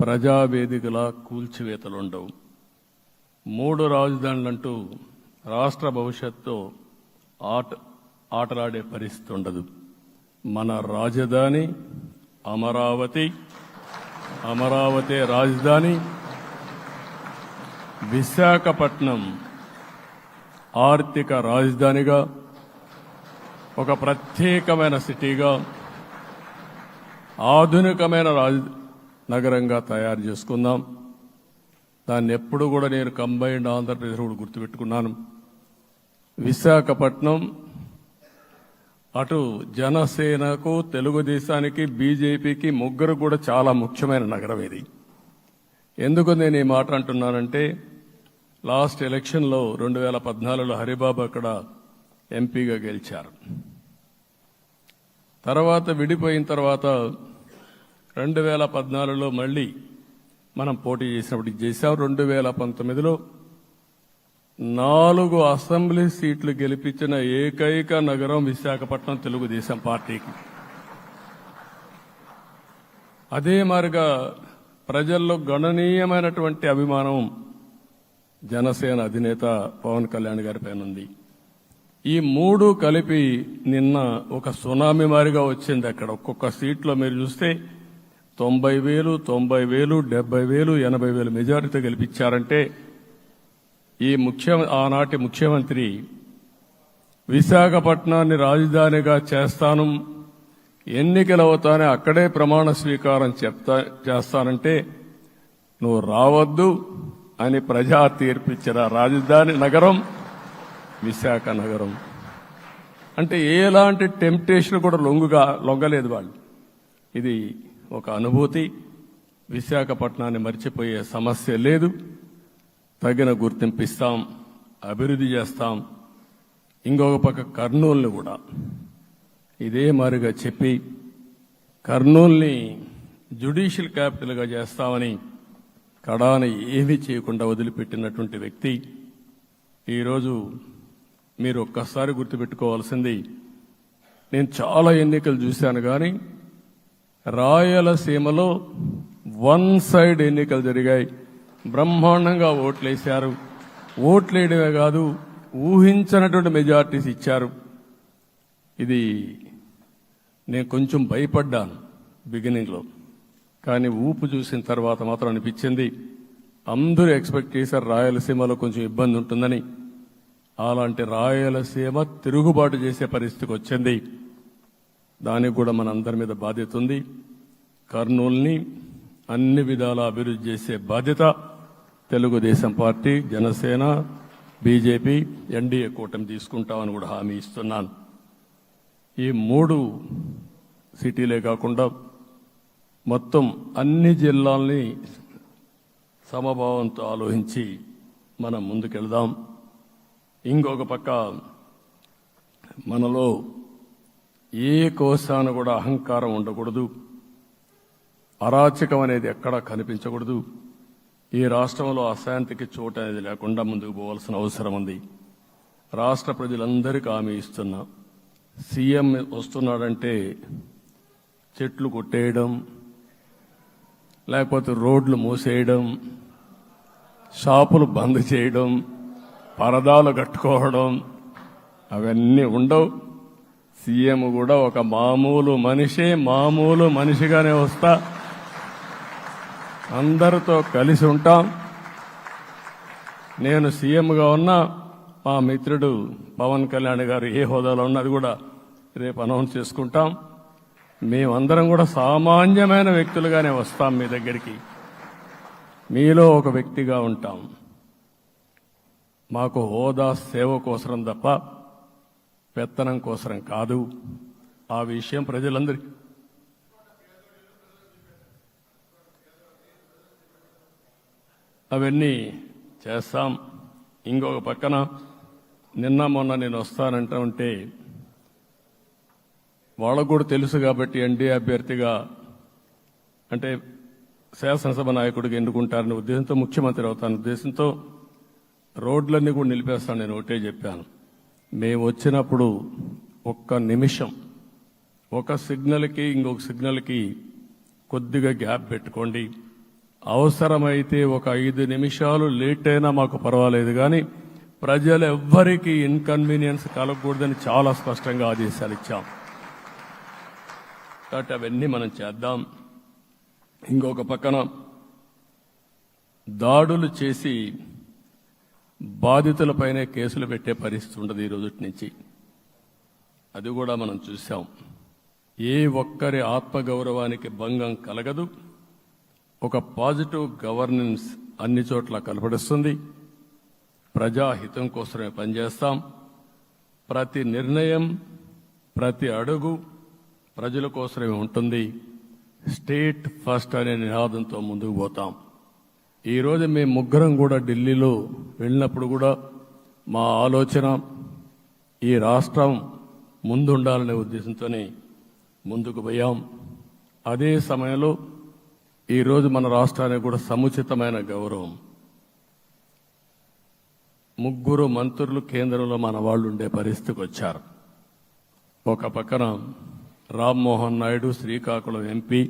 ప్రజావేదికల కూల్చివేతలుండవు. 3 రాజధానులంటూ రాష్ట్ర భవిష్యత్తు ఆటలాడే పరిస్థితి ఉండదు. మన రాజధాని అమరావతి, అమరావతి రాజధాని. విశాఖపట్నం ఆర్థిక రాజధానిగా, ఒక ప్రత్యేకమైన సిటీగా, ఆధునికమైన నగరంగా తయారు చేసుకుందాం. దాన్ని ఎప్పుడు కూడా నేను కంబైన్డ్ ఆంధ్రప్రదేశ్ కూడా గుర్తుపెట్టుకున్నాను. విశాఖపట్నం అటు జనసేనకు, తెలుగుదేశానికి, బీజేపీకి ముగ్గురు కూడా చాలా ముఖ్యమైన నగరం ఇది. ఎందుకు నేను ఈ మాట అంటున్నానంటే, లాస్ట్ ఎలక్షన్లో 2014లో హరిబాబు అక్కడ ఎంపీగా గెలిచారు. తర్వాత విడిపోయిన తర్వాత 2014లో మళ్లీ మనం పోటీ చేసినప్పుడు చేశాం. 2019లో 4 అసెంబ్లీ సీట్లు గెలిపించిన ఏకైక నగరం విశాఖపట్నం తెలుగుదేశం పార్టీకి. అదే మాదిరిగా ప్రజల్లో గణనీయమైనటువంటి అభిమానం జనసేన అధినేత పవన్ కళ్యాణ్ గారి పైన ఉంది. ఈ 3 కలిపి నిన్న ఒక సునామీ మారిగా వచ్చింది. అక్కడ ఒక్కొక్క సీట్లో మీరు చూస్తే 90,000, 90,000, 70,000, 80,000 మెజారిటీ గెలిపించారంటే ఆనాటి ముఖ్యమంత్రి విశాఖపట్నాన్ని రాజధానిగా చేస్తాను, ఎన్నికలు అవుతానే అక్కడే ప్రమాణ స్వీకారం చేస్తానంటే నువ్వు రావద్దు అని ప్రజా తీర్పిచ్చిన రాజధాని నగరం విశాఖ నగరం. అంటే ఎలాంటి టెంప్టేషన్ కూడా లొంగలేదు వాళ్ళు. ఇది ఒక అనుభూతి. విశాఖపట్నాన్ని మర్చిపోయే సమస్య లేదు. తగిన గుర్తింపు ఇస్తాం, అభివృద్ధి చేస్తాం. ఇంకొక పక్క కర్నూలుని కూడా ఇదే మాదిరిగా చెప్పి కర్నూలుని జ్యుడిషియల్ క్యాపిటల్గా చేస్తామని కడాన ఏమీ చేయకుండా వదిలిపెట్టినటువంటి వ్యక్తి. ఈరోజు మీరు ఒక్కసారి గుర్తుపెట్టుకోవాల్సింది, నేను చాలా ఎన్నికలు చూశాను కానీ రాయలసీమలో వన్ సైడ్ ఎన్నికలు జరిగాయి. బ్రహ్మాండంగా ఓట్లేశారు. ఓట్లేయడమే కాదు, ఊహించినటువంటి మెజార్టీస్ ఇచ్చారు. ఇది నేను కొంచెం భయపడ్డాను బిగినింగ్లో, కానీ ఊపు చూసిన తర్వాత మాత్రం అనిపించింది అందరూ ఎక్స్పెక్ట్ చేశారు రాయలసీమలో కొంచెం ఇబ్బంది ఉంటుందని. అలాంటి రాయలసీమ తిరుగుబాటు చేసే పరిస్థితికి వచ్చింది. దానికి కూడా మన అందరి మీద బాధ్యత ఉంది. కర్నూలుని అన్ని విధాల అభివృద్ధి చేసే బాధ్యత Telugu Desam party, Janasena, BJP, NDA కూటమి తీసుకుంటామని కూడా హామీ ఇస్తున్నాను. ఈ 3 సిటీలే కాకుండా మొత్తం అన్ని జిల్లాల్ని సమభావంతో ఆలోచించి మనం ముందుకెళ్దాం. ఇంకొక పక్క మనలో ఏ కోశాన కూడా అహంకారం ఉండకూడదు, అరాచకం అనేది ఎక్కడా కనిపించకూడదు. ఈ రాష్ట్రంలో అశాంతికి చోటు అనేది లేకుండా ముందుకు పోవాల్సిన అవసరం ఉంది. రాష్ట్ర ప్రజలందరికీ హామీ ఇస్తున్నా, సీఎం వస్తున్నాడంటే చెట్లు కొట్టేయడం, లేకపోతే రోడ్లు మూసేయడం, షాపులు బంద్ చేయడం, పరదాలు కట్టుకోవడం అవన్నీ ఉండవు. సీఎం కూడా ఒక మామూలు మనిషిగానే వస్తా, అందరితో కలిసి ఉంటాం. నేను సీఎంగా ఉన్నా మా మిత్రుడు పవన్ కళ్యాణ్ గారు ఏ హోదాలో ఉన్నది కూడా రేపు అనౌన్స్ చేసుకుంటాం. మేమందరం కూడా సామాన్యమైన వ్యక్తులుగానే వస్తాం మీ దగ్గరికి, మీలో ఒక వ్యక్తిగా ఉంటాం. మాకు హోదా సేవ కోసరం తప్ప పెత్తనం కోసరం కాదు. ఆ విషయం ప్రజలందరికీ అవన్నీ చేస్తాం. ఇంకొక పక్కన నిన్న మొన్న నేను వస్తానంటా ఉంటే వాళ్ళకు కూడా తెలుసు కాబట్టి ఎన్డీఏ అభ్యర్థిగా అంటే శాసనసభ నాయకుడిగా ఎన్నుకుంటారనే ఉద్దేశంతో, ముఖ్యమంత్రి అవుతాను ఉద్దేశంతో రోడ్లన్నీ కూడా నిలిపేస్తాను. నేను ఒకటే చెప్పాను, మేము వచ్చినప్పుడు ఒక్క నిమిషం ఒక సిగ్నల్కి ఇంకొక సిగ్నల్కి కొద్దిగా గ్యాప్ పెట్టుకోండి. అవసరమైతే ఒక 5 నిమిషాలు లేట్ అయినా మాకు పర్వాలేదు, కానీ ప్రజలు ఎవ్వరికీ ఇన్కన్వీనియన్స్ కలగకూడదని చాలా స్పష్టంగా ఆదేశాలు ఇచ్చాం. కాబట్టి అవన్నీ మనం చేద్దాం. ఇంకొక పక్కన దాడులు చేసి బాధితులపైనే కేసులు పెట్టే పరిస్థితి ఉండదు ఈ రోజు నుంచి. అది కూడా మనం చూసాం. ఏ ఒక్కరి ఆత్మగౌరవానికి భంగం కలగదు. ఒక పాజిటివ్ గవర్నెన్స్ అన్ని చోట్ల కనపడిస్తుంది. ప్రజాహితం కోసమే పనిచేస్తాం. ప్రతి నిర్ణయం, ప్రతి అడుగు ప్రజల కోసమే ఉంటుంది. స్టేట్ ఫస్ట్ అనే నినాదంతో ముందుకు పోతాం. ఈరోజు మేము ముగ్గురం కూడా ఢిల్లీలో వెళ్ళినప్పుడు కూడా మా ఆలోచన ఈ రాష్ట్రం ముందుండాలనే ఉద్దేశంతోనే ముందుకు పోయాం. అదే సమయంలో ఈరోజు మన రాష్ట్రానికి కూడా సముచితమైన గౌరవం. 3 మంత్రులు కేంద్రంలో మన వాళ్ళు ఉండే పరిస్థితికి వచ్చారు. ఒక పక్కన రామ్మోహన్ నాయుడు శ్రీకాకుళం ఎంపీ,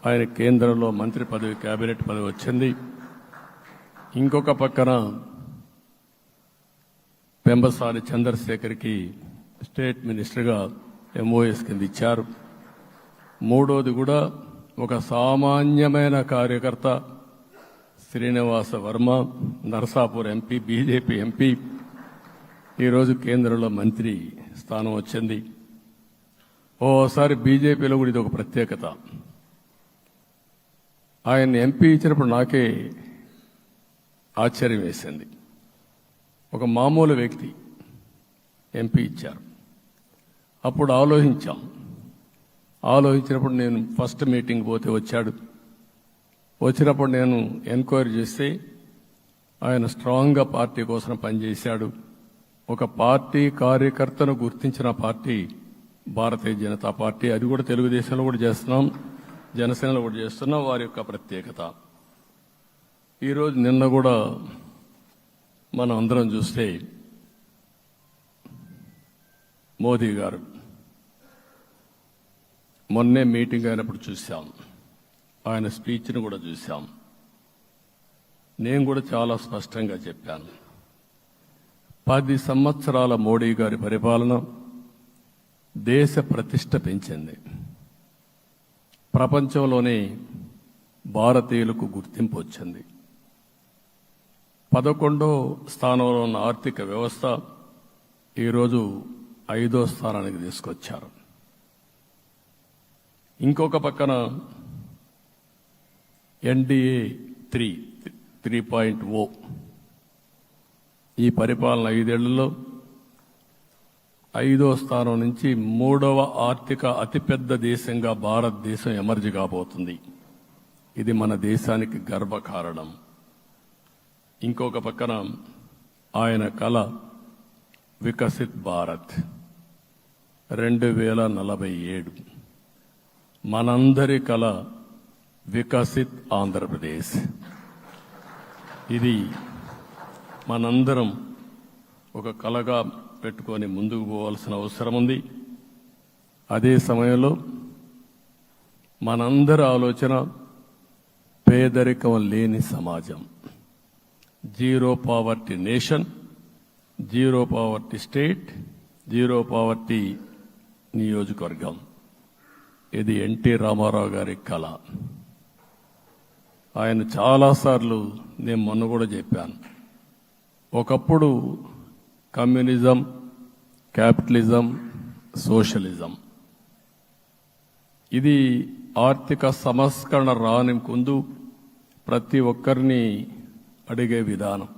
ఆయన కేంద్రంలో మంత్రి పదవి, కేబినెట్ పదవి వచ్చింది. ఇంకొక పక్కన పెంబసాని చంద్రశేఖర్కి స్టేట్ మినిస్టర్గా ఎంఓఎస్ కింద ఇచ్చారు. మూడోది కూడా ఒక సామాన్యమైన కార్యకర్త Srinivasa Varma, Narasapur MP, BJP MP, ఈరోజు కేంద్రంలో మంత్రి స్థానం వచ్చింది. ఓసారి బీజేపీలో కూడా ఇది ఒక ప్రత్యేకత. ఆయన ఎంపీ ఇచ్చినప్పుడు నాకే ఆశ్చర్యం వేసింది. ఒక మామూలు వ్యక్తి ఎంపీ ఇచ్చారు. అప్పుడు ఆలోచించినప్పుడు నేను ఫస్ట్ మీటింగ్ పోతే వచ్చాడు. వచ్చినప్పుడు నేను ఎంక్వైరీ చేస్తే ఆయన స్ట్రాంగ్గా పార్టీ కోసం పనిచేశాడు. ఒక పార్టీ కార్యకర్తను గుర్తించిన పార్టీ భారతీయ జనతా పార్టీ. అది కూడా తెలుగుదేశంలో కూడా చేస్తున్నాం, జనసేనలో కూడా చేస్తున్నాం. వారి యొక్క ప్రత్యేకత. ఈరోజు నిన్న కూడా మనం అందరం చూస్తే మోదీ గారు మొన్నే మీటింగ్ అయినప్పుడు చూశాం, ఆయన స్పీచ్ను కూడా చూశాం. నేను కూడా చాలా స్పష్టంగా చెప్పాను, 10 సంవత్సరాల మోడీ గారి పరిపాలన దేశ ప్రతిష్ట పెంచింది. ప్రపంచంలోనే భారతీయులకు గుర్తింపు వచ్చింది. 11వ స్థానంలో ఉన్న ఆర్థిక వ్యవస్థ ఈరోజు 5వ స్థానానికి తీసుకొచ్చారు. ఇంకొక పక్కన ఎన్డీఏ 3.0 ఈ పరిపాలన 5 ఏళ్లలో 5వ స్థానం నుంచి 3వ ఆర్థిక అతిపెద్ద దేశంగా భారతదేశం ఎమర్జ్ కాబోతుంది. ఇది మన దేశానికి గర్వకారణం. ఇంకొక పక్కన ఆయన కల వికసిత్ భారత్ 2047, మనందరి కల వికసిత్ ఆంధ్రప్రదేశ్. ఇది మనందరం ఒక కలగా పెట్టుకొని ముందుకు పోవాల్సిన అవసరం ఉంది. అదే సమయంలో మనందరి ఆలోచన పేదరికం లేని సమాజం, zero poverty nation, zero poverty state, zero poverty నియోజకవర్గం. ఇది ఎన్టీ రామారావు గారి కళ. ఆయన చాలాసార్లు నేను మొన్న కూడా చెప్పాను, ఒకప్పుడు కమ్యూనిజం, క్యాపిటలిజం, సోషలిజం ఇది ఆర్థిక సంస్కరణ రాని ముందు ప్రతి ఒక్కరిని అడిగే విధానం.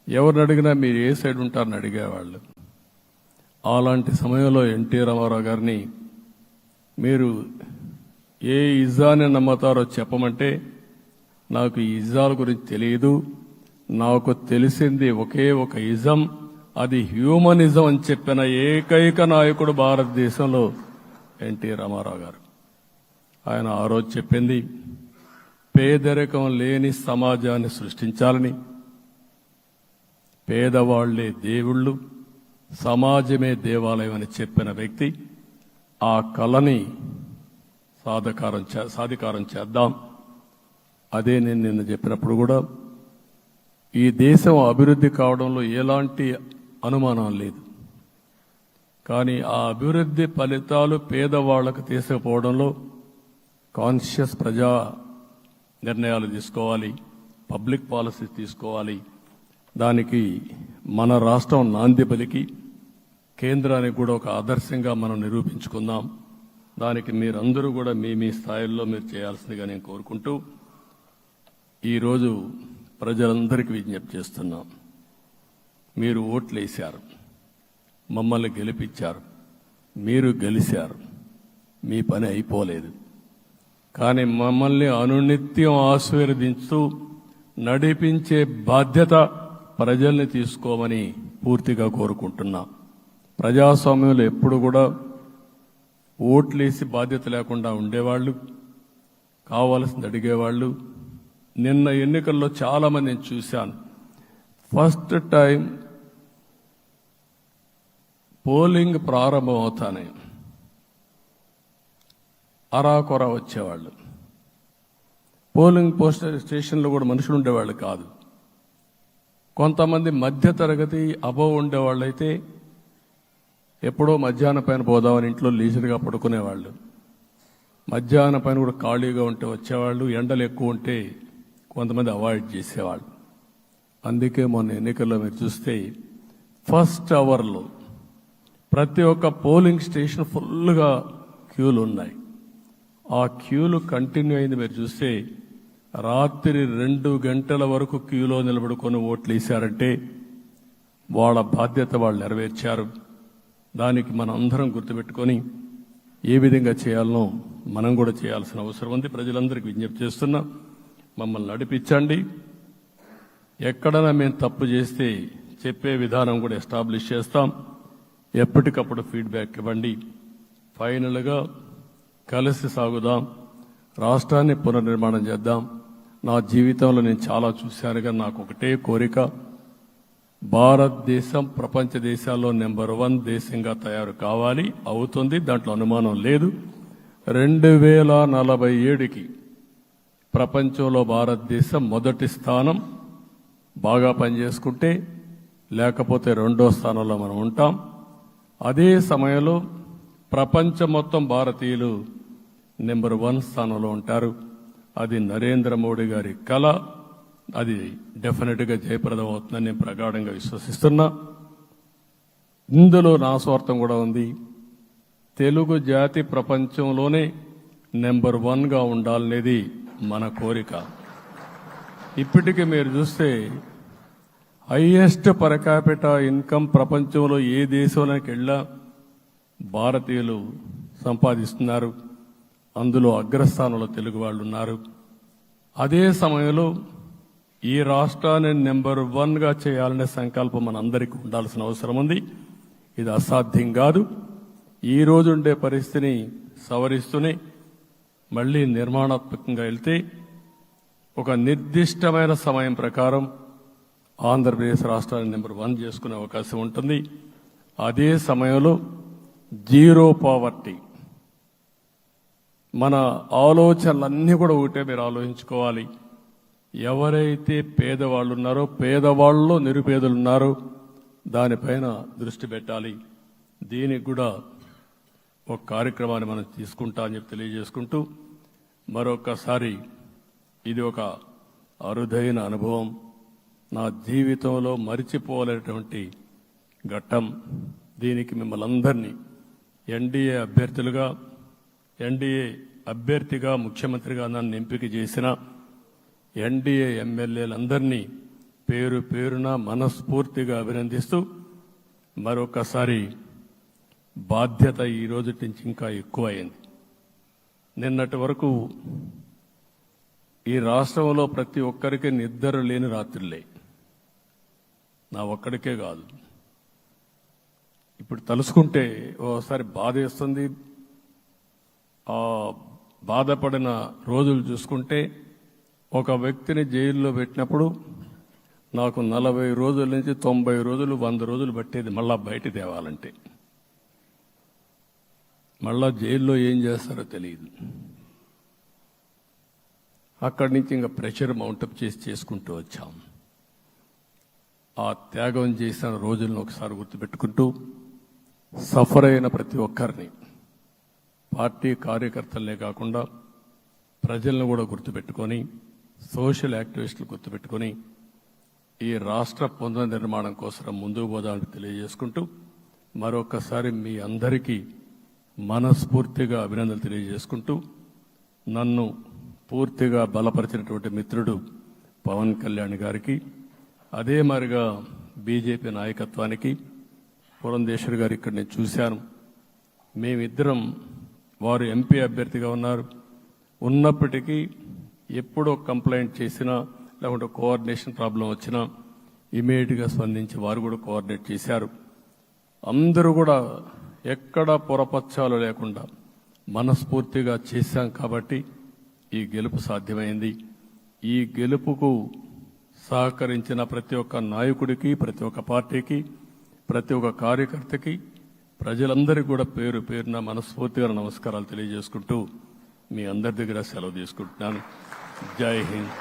ఎవరిని అడిగినా మీరు ఏ సైడ్ ఉంటారని అడిగేవాళ్ళు. అలాంటి సమయంలో ఎన్టీ రామారావు గారిని మీరు ఏ ఇజాన్ని నమ్ముతారో చెప్పమంటే, నాకు ఈ ఇజాల గురించి తెలియదు, నాకు తెలిసింది ఒకే ఒక ఇజం, అది హ్యూమనిజం అని చెప్పిన ఏకైక నాయకుడు భారతదేశంలో ఎన్టీ రామారావు గారు. ఆయన ఆ రోజు చెప్పింది పేదరికం లేని సమాజాన్ని సృష్టించాలని, పేదవాళ్లే దేవుళ్ళు, సమాజమే దేవాలయం అని చెప్పిన వ్యక్తి. ఆ కళని సాధికారం చేద్దాం. అదే నేను నిన్న చెప్పినప్పుడు కూడా ఈ దేశం అభివృద్ధి కావడంలో ఎలాంటి అనుమానం లేదు. కానీ ఆ అభివృద్ధి ఫలితాలు పేదవాళ్లకు తీసుకుపోవడంలో కాన్షియస్ ప్రజా నిర్ణయాలు తీసుకోవాలి, పబ్లిక్ పాలసీ తీసుకోవాలి. దానికి మన రాష్ట్రం నాంది పలికి కేంద్రానికి కూడా ఒక ఆదర్శంగా మనం నిరూపించుకుందాం. దానికి మీరందరూ కూడా మీ స్థాయిల్లో మీరు చేయాల్సిందిగా నేను కోరుకుంటూ ఈరోజు ప్రజలందరికీ విజ్ఞప్తి చేస్తున్నాం. మీరు ఓట్లు వేశారు, మమ్మల్ని గెలిపించారు, మీరు గెలిచారు, మీ పని అయిపోలేదు. కానీ మమ్మల్ని అనునిత్యం ఆశీర్వదించుతూ నడిపించే బాధ్యత ప్రజల్ని తీసుకోమని పూర్తిగా కోరుకుంటున్నా. ప్రజాస్వామ్యంలో ఎప్పుడు కూడా ఓట్లేసి బాధ్యత లేకుండా ఉండేవాళ్ళు, కావాల్సింది అడిగేవాళ్ళు. నిన్న ఎన్నికల్లో చాలా మందిని చూశాను. ఫస్ట్ టైం పోలింగ్ ప్రారంభం అవుతానే అరాకొర వచ్చేవాళ్ళు. పోలింగ్ స్టేషన్లో కూడా మనుషులు ఉండేవాళ్ళు కాదు. కొంతమంది మధ్య తరగతి అబవ్ ఉండేవాళ్ళైతే ఎప్పుడో మధ్యాహ్నం పైన పోదామని ఇంట్లో లీజర్గా పడుకునేవాళ్ళు. మధ్యాహ్నం పైన కూడా ఖాళీగా ఉంటే వచ్చేవాళ్ళు, ఎండలు ఎక్కువ ఉంటే కొంతమంది అవాయిడ్ చేసేవాళ్ళు. అందుకే మొన్న ఎన్నికల్లో మీరు చూస్తే ఫస్ట్ అవర్లో ప్రతి ఒక్క పోలింగ్ స్టేషన్ ఫుల్గా క్యూలు ఉన్నాయి. ఆ క్యూలు కంటిన్యూ అయింది. మీరు చూస్తే రాత్రి 2 గంటల వరకు క్యూలో నిలబడుకొని ఓట్లు వేశారంటే వాళ్ళ బాధ్యత వాళ్ళు నెరవేర్చారు. దానికి మనం అందరం గుర్తుపెట్టుకొని ఏ విధంగా చేయాలనో మనం కూడా చేయాల్సిన అవసరం ఉంది. ప్రజలందరికీ విజ్ఞప్తి చేస్తున్నా, మమ్మల్ని నడిపించండి. ఎక్కడైనా మేము తప్పు చేస్తే చెప్పే విధానం కూడా ఎస్టాబ్లిష్ చేస్తాం. ఎప్పటికప్పుడు ఫీడ్బ్యాక్ ఇవ్వండి. ఫైనల్గా కలిసి సాగుదాం, రాష్ట్రాన్ని పునర్నిర్మాణం చేద్దాం. నా జీవితంలో నేను చాలా చూశాను, కానీ నాకు ఒకటే కోరిక, భారతదేశం ప్రపంచ దేశాల్లో నెంబర్ 1 దేశంగా తయారు కావాలి. అవుతుంది, దాంట్లో అనుమానం లేదు. 2047కి ప్రపంచంలో భారతదేశం మొదటి స్థానం. బాగా పనిచేసుకుంటే, లేకపోతే 2వ స్థానంలో మనం ఉంటాం. అదే సమయంలో ప్రపంచం మొత్తం భారతీయులు నెంబర్ 1 స్థానంలో ఉంటారు. అది నరేంద్ర మోడీ గారి కళ. అది డెఫినెట్గా జయప్రదం అవుతుందని నేను ప్రగాఢంగా విశ్వసిస్తున్నా. ఇందులో నా స్వార్థం కూడా ఉంది. తెలుగు జాతి ప్రపంచంలోనే నెంబర్ 1గా ఉండాలనేది మన కోరిక. ఇప్పటికీ మీరు చూస్తే హైయెస్ట్ పర్ క్యాపిటా ఇన్కమ్ ప్రపంచంలో ఏ దేశంలోకి వెళ్ళా భారతీయులు సంపాదిస్తున్నారు. అందులో అగ్రస్థానంలో తెలుగు వాళ్ళు ఉన్నారు. అదే సమయంలో ఈ రాష్ట్రాన్ని నెంబర్ 1గా చేయాలనే సంకల్పం మనందరికీ ఉండాల్సిన అవసరం ఉంది. ఇది అసాధ్యం కాదు. ఈ రోజు ఉండే పరిస్థితిని సవరిస్తూనే మళ్లీ నిర్మాణాత్మకంగా వెళ్తే ఒక నిర్దిష్టమైన సమయం ప్రకారం ఆంధ్రప్రదేశ్ రాష్ట్రాన్ని నెంబర్ 1 చేసుకునే అవకాశం ఉంటుంది. అదే సమయంలో జీరో పావర్టీ. మన ఆలోచనలన్నీ కూడా ఒకటే మీరు ఆలోచించుకోవాలి. ఎవరైతే పేదవాళ్ళు ఉన్నారో, పేదవాళ్ళలో నిరుపేదలు ఉన్నారో దానిపైన దృష్టి పెట్టాలి. దీనికి కూడా ఒక కార్యక్రమాన్ని మనం తీసుకుంటామని చెప్పి తెలియజేసుకుంటూ, మరొకసారి ఇది ఒక అరుదైన అనుభవం. నా జీవితంలో మరిచిపోలేనటువంటి ఘట్టం. దీనికి మిమ్మల్ని అందరినీ ఎన్డీఏ అభ్యర్థిగా ముఖ్యమంత్రిగా నన్ను ఎంపిక చేసిన ఎన్డీఏ ఎమ్మెల్యేలందరినీ పేరు పేరున మనస్ఫూర్తిగా అభినందిస్తూ, మరొకసారి బాధ్యత ఈ రోజు నుంచి ఇంకా ఎక్కువైంది. నిన్నటి వరకు ఈ రాష్ట్రంలో ప్రతి ఒక్కరికి నిద్ర లేని రాత్రులే. నా ఒక్కడికే కాదు. ఇప్పుడు తలుసుకుంటే ఓసారి బాధేస్తుంది. ఆ బాధపడిన రోజులు చూసుకుంటే, ఒక వ్యక్తిని జైల్లో పెట్టినప్పుడు నాకు 40 రోజుల నుంచి 90 రోజులు 100 రోజులు పట్టేది మళ్ళా బయట తేవాలంటే. మళ్ళా జైల్లో ఏం చేస్తారో తెలియదు. అక్కడి నుంచి ఇంకా ప్రెషర్ మౌంటప్ చేసుకుంటూ వచ్చాం. ఆ త్యాగం చేసిన రోజులను ఒకసారి గుర్తుపెట్టుకుంటూ, సఫర్ అయిన ప్రతి ఒక్కరిని, పార్టీ కార్యకర్తలనే కాకుండా ప్రజలను కూడా గుర్తుపెట్టుకొని, సోషల్ యాక్టివిస్టులు గుర్తుపెట్టుకొని ఈ రాష్ట్ర పునర్నిర్మాణం కోసం ముందుకు పోదామని తెలియజేసుకుంటూ, మరొకసారి మీ అందరికీ మనస్ఫూర్తిగా అభినందనలు తెలియజేసుకుంటూ, నన్ను పూర్తిగా బలపరిచినటువంటి మిత్రుడు పవన్ కళ్యాణ్ గారికి, అదే మరిగా బీజేపీ నాయకత్వానికి, పురంధేశ్వరి గారు ఇక్కడ నేను చూశాను. మేమిద్దరం, వారు ఎంపీ అభ్యర్థిగా ఉన్నప్పటికీ ఎప్పుడో కంప్లైంట్ చేసినా లేకుంటే కోఆర్డినేషన్ ప్రాబ్లం వచ్చినా ఇమీడియట్గా స్పందించి వారు కూడా కోఆర్డినేట్ చేశారు. అందరూ కూడా ఎక్కడ పొరపచ్చాలు లేకుండా మనస్ఫూర్తిగా చేశాం కాబట్టి ఈ గెలుపు సాధ్యమైంది. ఈ గెలుపుకు సహకరించిన ప్రతి ఒక్క నాయకుడికి, ప్రతి ఒక్క పార్టీకి, ప్రతి ఒక్క కార్యకర్తకి, ప్రజలందరికీ కూడా పేరు పేరున మనస్ఫూర్తిగా నమస్కారాలు తెలియజేసుకుంటూ మీ అందరి దగ్గర సెలవు తీసుకుంటున్నాను. జై హింద్.